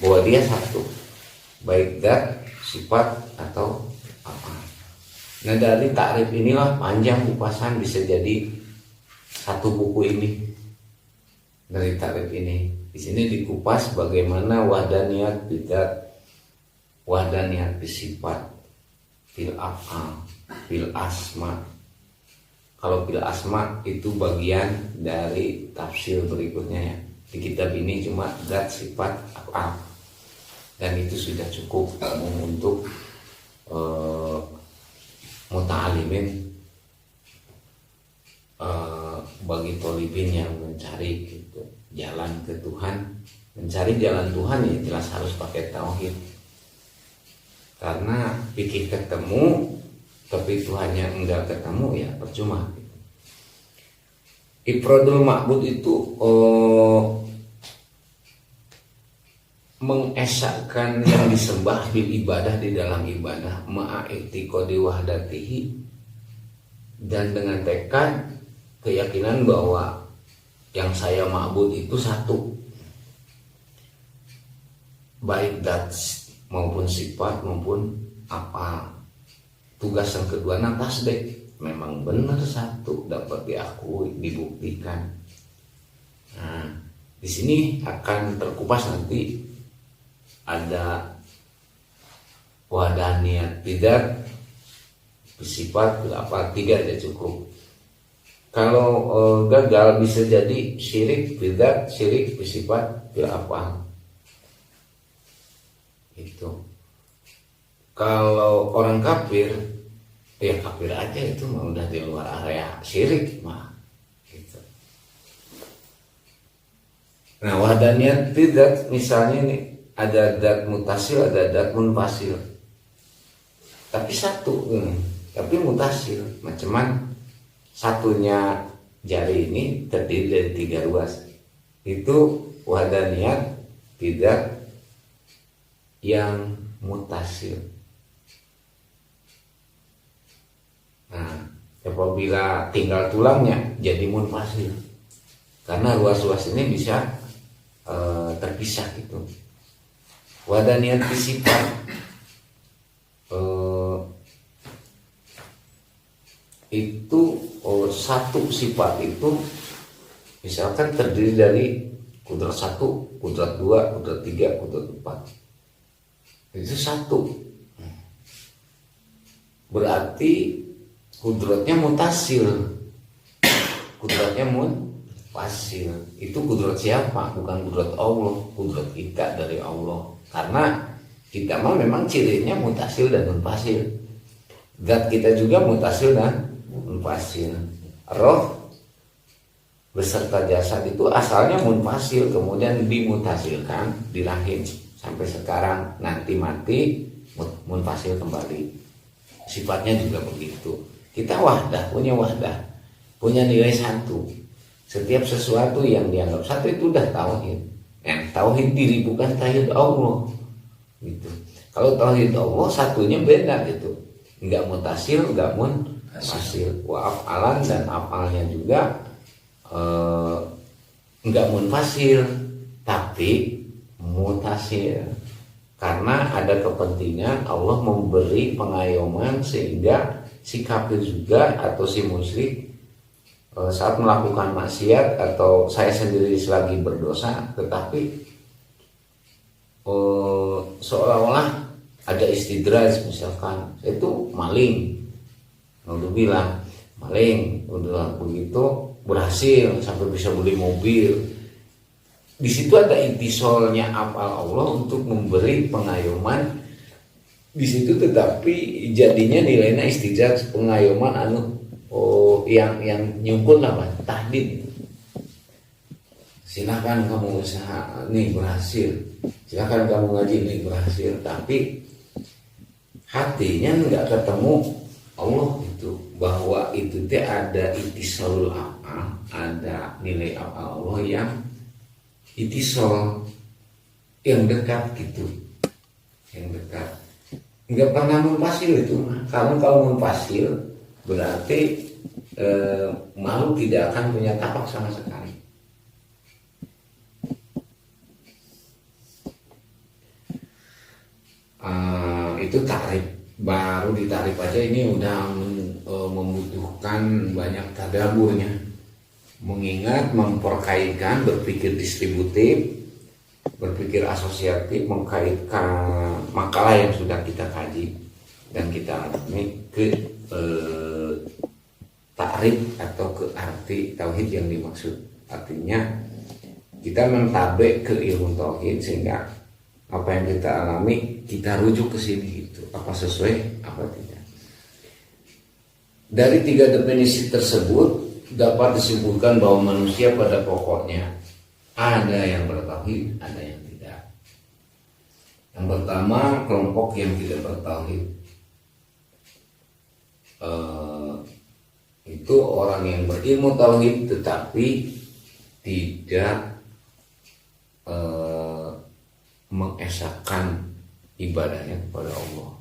bahwa dia satu, baik zat, sifat atau apa. Nah dari takrif inilah panjang kupasan, bisa jadi satu buku ini. Dari takrif ini, di sini dikupas bagaimana wahdaniyat bidzat, wahdaniyat bisifat, fil af'al, fil asma. Kalau fil asma itu bagian dari tafsir berikutnya ya. Di kitab ini cuma zat, sifat, af'al. Dan itu sudah cukup untuk muta'alimin, bagi tolibin yang mencari gitu, jalan ke Tuhan. Mencari jalan Tuhan ya jelas harus pakai tauhid. Karena pikir ketemu tapi Tuhannya enggak ketemu ya percuma gitu. Ifradul ma'bud itu mengesahkan yang disembah bil ibadah, di dalam ibadah, ma'a'itiqodi wahdatihi, dan dengan tekad keyakinan bahwa yang saya ma'bud itu satu, baik zat maupun sifat maupun apa. Tugas yang kedua tasdik, memang benar satu, dapat diakui, dibuktikan. Nah di sini akan terkupas nanti. Ada wahdaniyat bidzat, sifat, apa, 3 aja cukup. Kalau gagal bisa jadi syirik bidzat, syirik bisifat, bil af'al. Itu. Kalau orang kafir, ya kafir aja, itu mah udah di luar area syirik mah. Gitu. Nah wahdaniyat bidzat misalnya ini, ada zat mutasil, ada zat munfasil, tapi satu, tapi mutasil. Macam satunya jari ini terdiri dari 3 ruas. Itu wahdaniyat bidzat yang mutasil. Nah apabila tinggal tulangnya jadi munfasil, karena ruas-ruas ini bisa terpisah gitu. Wahdaniyat bisifat itu satu sifat itu misalkan terdiri dari kudrat 1, kudrat 2, kudrat 3, kudrat 4. Itu satu. Berarti kudratnya mutasil. Kudratnya munfasil. Itu kudrat siapa? Bukan kudrat Allah, kudrat kita dari Allah. Karena kita mah memang cirinya mutasil dan munfasil. Zat kita juga mutasil dan munfasil. Roh beserta jasad itu asalnya munfasil, kemudian dimutasilkan di rahim sampai sekarang, nanti mati munfasil kembali. Sifatnya juga begitu. Kita wahdah, punya nilai satu. Setiap sesuatu yang dianggap satu itu udah tauhid. Tauhid diri bukan tauhid Allah gitu. Kalau tauhid Allah satunya beda gitu, enggak mutasil, enggak munfasil. Wa af'alan, dan af'alnya juga enggak munfasil tapi mutasil. Karena ada kepentingan Allah memberi pengayoman sehingga si kafir juga atau si musyrik saat melakukan maksiat, atau saya sendiri selagi berdosa, tetapi seolah-olah ada istidraj, misalkan itu maling, udah bilang maling, udah begitu berhasil sampai bisa beli mobil. Di situ ada intisolnya afal Allah untuk memberi pengayoman di situ, tetapi jadinya nilainya istidraj, pengayoman yang nyumpul lah, tahdid. Silakan kamu usaha nih berhasil, silakan kamu ngaji nih berhasil, tapi hatinya nggak ketemu Allah itu, bahwa itu teh ada itisol apa, ada nilai apa Allah yang itisol, yang dekat gitu, yang dekat. Nggak pernah munfasil itu. Kamu kalau munfasil berarti makhluk tidak akan punya tapak sama sekali. itu takrif, baru ditakrif aja ini udah membutuhkan banyak tadaburnya, mengingat, memperkaitkan, berpikir distributif, berpikir asosiatif, mengkaitkan makalah yang sudah kita kaji dan kita alami ke takrif atau ke arti tauhid yang dimaksud. Artinya kita mentabek ke ilmu tauhid sehingga apa yang kita alami kita rujuk ke sini gitu, apa sesuai apa tidak. Dari 3 definisi tersebut dapat disimpulkan bahwa manusia pada pokoknya ada yang bertauhid, ada yang tidak. Yang pertama, kelompok yang tidak bertauhid. Itu orang yang berilmu tauhid tetapi tidak mengesahkan ibadahnya kepada Allah.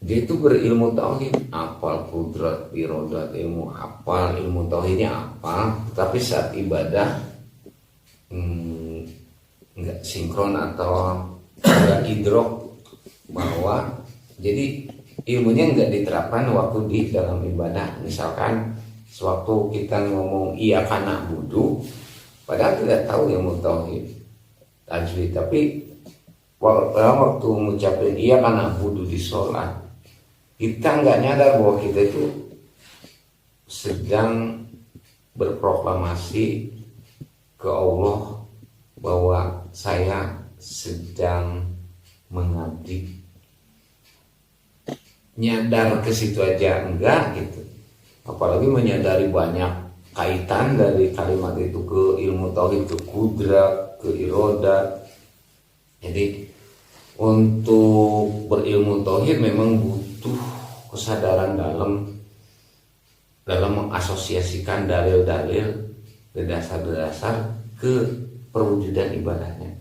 Dia itu berilmu tauhid, hafal kudrat, irodat, ilmu hafal, ilmu tauhidnya hafal, tetapi saat ibadah nggak sinkron atau nggak idrok bahwa jadi ilmunya nggak diterapkan waktu di dalam ibadah. Misalkan sewaktu kita ngomong iya kana budu, padahal tidak tahu ilmu tauhid tajwid, tapi waktu mengucapkan iya kana budu di sholat, kita nggak nyadar bahwa kita itu sedang berproklamasi ke Allah bahwa saya sedang mengabdi. Nyadar ke situ aja enggak gitu, apalagi menyadari banyak kaitan dari kalimat itu ke ilmu tauhid, ke kudrat, ke irodat. Jadi untuk berilmu tauhid memang butuh kesadaran dalam mengasosiasikan dalil-dalil, dasar-dasar ke perwujudan ibadahnya,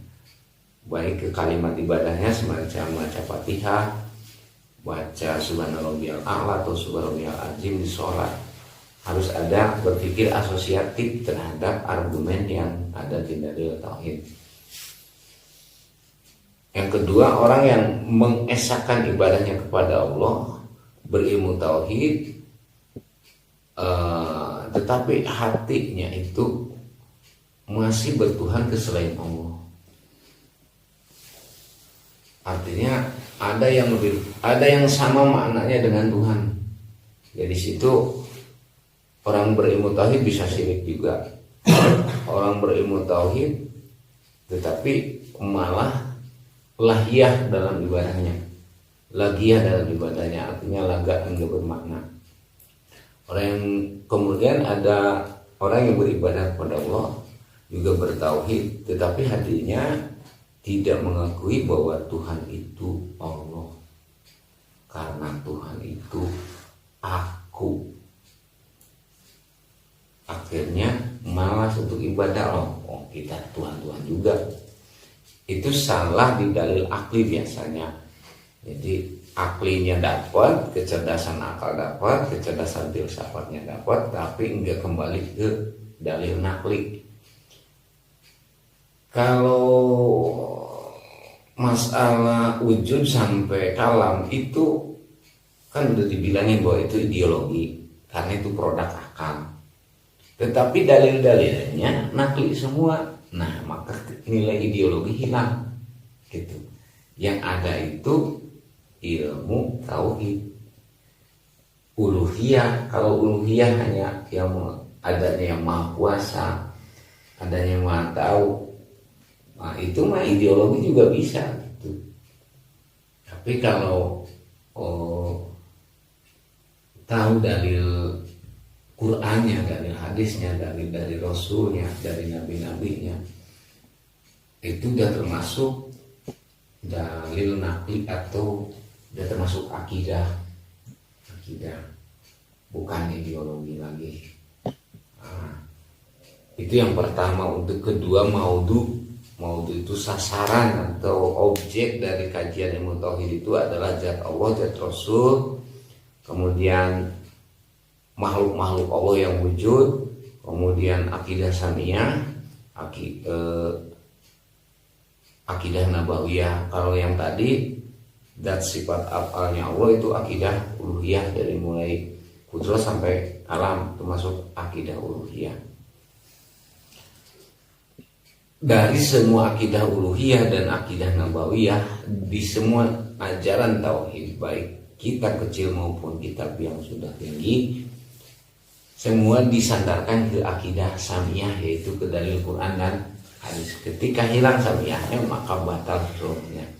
baik ke kalimat ibadahnya semacam baca Fatihah, baca subhanarabbiyal a'la atau subhanarabbiyal azim di sholat. Harus ada berpikir asosiatif terhadap argumen yang ada di dalil tauhid. Yang kedua, orang yang mengesahkan ibadahnya kepada Allah, berilmu tauhid, tetapi hatinya itu masih bertuhan ke selain Allah. Artinya ada yang sama maknanya dengan Tuhan. Jadi situ orang berilmu tauhid bisa syirik juga. Orang berilmu tauhid tetapi malah lahiyah dalam ibadahnya. Lagiyah dalam ibadahnya, artinya lagak enggak bermakna. Kemudian ada orang yang beribadah kepada Allah juga bertauhid, tetapi hatinya tidak mengakui bahwa Tuhan itu Allah. Karena Tuhan itu aku. Akhirnya malas untuk ibadah. Oh, kita Tuhan-Tuhan juga. Itu salah di dalil akli biasanya. Jadi aklinya dapat, kecerdasan akal dapat, kecerdasan filsafatnya dapat, tapi enggak kembali ke dalil nakli. Kalau masalah wujud sampai kalam itu kan udah dibilangin bahwa itu ideologi, karena itu produk akal. Tetapi dalil-dalilnya nakli semua. Nah, maka nilai ideologi hilang gitu. Yang ada itu ilmu tauhid, uluhiyah. Kalau uluhiyah hanya yang adanya yang maha kuasa, adanya yang maha tahu. Nah, itu mah ideologi juga bisa gitu. Tapi kalau tahu dalil Qur'annya, dari hadisnya, dari Rasulnya, dari nabi-nabinya, itu udah termasuk dalil nakli atau udah termasuk akidah, bukan ideologi lagi. Nah, itu yang pertama. Untuk kedua, maudhu itu sasaran atau objek dari kajian ilmu tauhid itu adalah zat Allah, zat Rasul, kemudian makhluk-makhluk Allah yang wujud, kemudian akidah samiyah, akidah nabawiyah. Kalau yang tadi dan sifat afalnya Allah itu akidah uluhiyah, dari mulai kudrat sampai alam termasuk akidah uluhiyah. Dari semua akidah uluhiyah dan akidah nabawiyah, di semua ajaran tauhid, baik kita kecil maupun kitab yang sudah tinggi, semua disandarkan ke akidah samiyah, yaitu ke dalil Quran dan hadis. Ketika hilang samiyahnya maka batal rohnya.